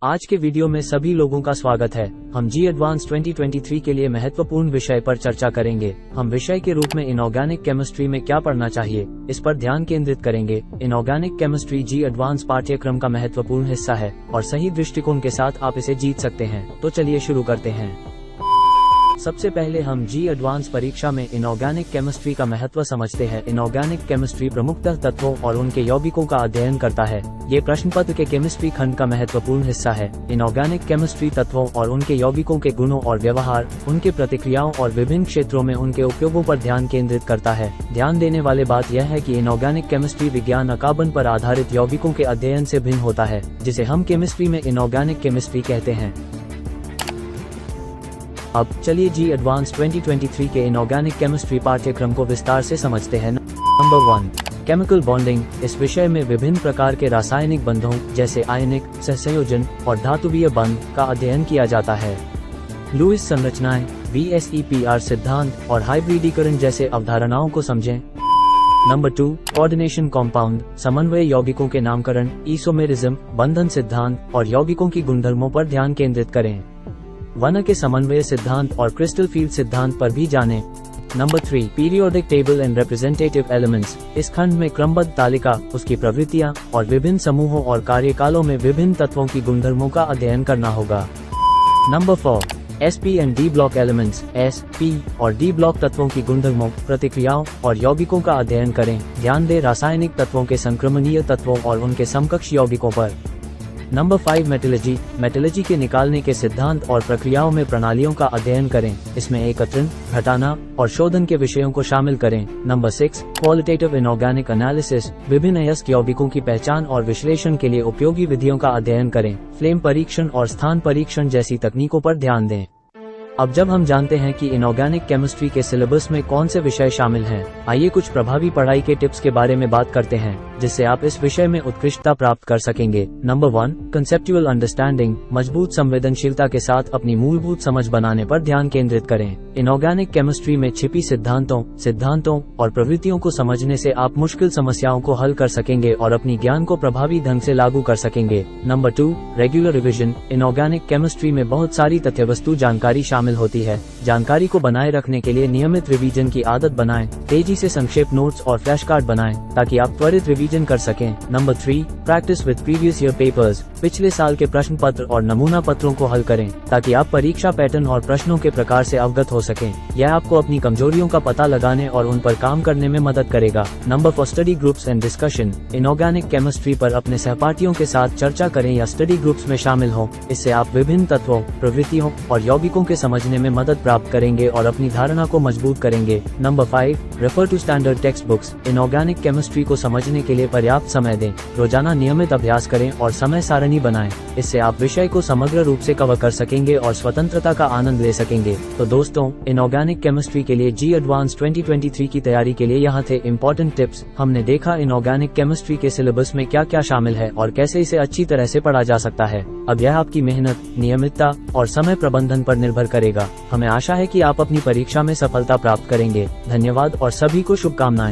आज के वीडियो में सभी लोगों का स्वागत है। हम जी एडवांस 2023 के लिए महत्वपूर्ण विषय पर चर्चा करेंगे। हम विषय के रूप में इनऑर्गेनिक केमिस्ट्री में क्या पढ़ना चाहिए, इस पर ध्यान केंद्रित करेंगे। इनऑर्गेनिक केमिस्ट्री जी एडवांस पाठ्यक्रम का महत्वपूर्ण हिस्सा है और सही दृष्टिकोण के साथ आप इसे जीत सकते हैं। तो चलिए शुरू करते हैं। सबसे पहले हम जी एडवांस परीक्षा में इनऑर्गेनिक केमिस्ट्री का महत्व समझते हैं। इनऑर्गेनिक केमिस्ट्री प्रमुखतः तत्वों और उनके यौगिकों का अध्ययन करता है। ये प्रश्न पत्र के केमिस्ट्री खंड का महत्वपूर्ण हिस्सा है। इनऑर्गेनिक केमिस्ट्री तत्वों और उनके यौगिकों के गुणों और व्यवहार, उनके प्रतिक्रियाओं और विभिन्न क्षेत्रों में उनके उपयोगों पर ध्यान केंद्रित करता है। ध्यान देने वाली बात यह है कि इनऑर्गेनिक केमिस्ट्री विज्ञान अकाबन पर आधारित यौगिकों के अध्ययन से भिन्न होता है, जिसे हम केमिस्ट्री में इनऑर्गेनिक केमिस्ट्री कहते हैं। अब चलिए जी एडवांस 2023 के इनऑर्गेनिक केमिस्ट्री पाठ्यक्रम को विस्तार से समझते हैं। Number 1, chemical bonding. इस विषय में विभिन्न प्रकार के रासायनिक बंधों जैसे आयनिक, सहसंयोजन और धातुवीय बंध का अध्ययन किया जाता है। लुईस संरचनाएं, VSEPR सिद्धांत और हाइब्रिडीकरण जैसे अवधारणाओं को समझें। Number 2, coordination compound. समन्वय यौगिकों के नामकरण, इसोमेरिज्म, बंधन सिद्धांत और यौगिकों की गुणधर्मों पर ध्यान केंद्रित करें। वन के समन्वय सिद्धांत और क्रिस्टल फील्ड सिद्धांत पर भी जानें। Number 3, periodic table and representative elements. इस खंड में क्रमबद्ध तालिका, उसकी प्रवृत्तियां और विभिन्न समूहों और कार्यकालों में विभिन्न तत्वों की गुणधर्मों का अध्ययन करना होगा। Number 4, SP and D block elements. S, P और D ब्लॉक तत्वों की गुणधर्मों, प्रतिक्रियाओं और यौगिकों का अध्ययन करें। ध्यान दें रासायनिक तत्वों के संक्रमणीय तत्वों और उनके समकक्ष यौगिकों पर। Number 5, metallurgy. मेटलर्जी के निकालने के सिद्धांत और प्रक्रियाओं में प्रणालियों का अध्ययन करें। इसमें एकत्रण, घटाना और शोधन के विषयों को शामिल करें। Number 6, qualitative inorganic analysis. विभिन्न अयस्क यौगिकों की पहचान और विश्लेषण के लिए उपयोगी विधियों का अध्ययन करें। फ्लेम परीक्षण और स्थान परीक्षण जैसी तकनीकों पर ध्यान दें। अब जब हम जानते हैं कि इनऑर्गेनिक केमिस्ट्री के सिलेबस में कौन से विषय शामिल हैं, आइए कुछ प्रभावी पढ़ाई के टिप्स के बारे में बात करते हैं, जिससे आप इस विषय में उत्कृष्टता प्राप्त कर सकेंगे। Number 1, conceptual understanding. मजबूत संवेदनशीलता के साथ अपनी मूलभूत समझ बनाने पर ध्यान केंद्रित करें। इनऑर्गेनिक केमिस्ट्री में छिपी सिद्धांतों और प्रवृत्तियों को समझने से आप मुश्किल समस्याओं को हल कर सकेंगे और अपनी ज्ञान को प्रभावी ढंग से लागू कर सकेंगे। Number 2, regular revision. Inorganic chemistry में बहुत सारी तथ्यवस्तु जानकारी शामिल होती है। जानकारी को बनाए रखने के लिए नियमित रिवीजन की आदत बनाएं। तेजी से संक्षेप नोट्स और फ्लैश कार्ड बनाएं ताकि आप त्वरित रिवीजन कर सकें। Number 3, practice with previous year papers. पिछले साल के प्रश्न पत्र और नमूना पत्रों को हल करें ताकि आप परीक्षा पैटर्न और प्रश्नों के प्रकार से अवगत हो सकें। यह आपको अपनी कमजोरियों का पता लगाने और उन पर काम करने में मदद करेगा। Number 4, study groups and discussion. Inorganic chemistry पर अपने सहपाठियों के साथ चर्चा करें या स्टडी ग्रुप्स में शामिल हों। इससे आप विभिन्न तत्वों, प्रवृत्तियों और यौगिकों के समझने में मदद प्राप्त करेंगे और अपनी धारणा को मजबूत करेंगे। Number 5, refer to standard text books. Inorganic chemistry को समझने के लिए पर्याप्त समय दें। रोजाना नियमित अभ्यास करें और समय सारणी बनाएं। इससे आप विषय को समग्र रूप से कवर कर सकेंगे और स्वतंत्रता का आनंद ले सकेंगे। तो दोस्तों, इनऑर्गेनिक केमिस्ट्री के लिए जी एडवांस 2023 की तैयारी के लिए यहाँ थे इम्पोर्टेंट टिप्स। हमने देखा इनऑर्गेनिक केमिस्ट्री के सिलेबस में क्या क्या शामिल है और कैसे इसे अच्छी तरह से पढ़ा जा सकता है। अब यह आपकी मेहनत, नियमितता और समय प्रबंधन पर निर्भर करेगा। हमें आशा है कि आप अपनी परीक्षा में सफलता प्राप्त करेंगे। धन्यवाद और सभी को शुभकामनाएं।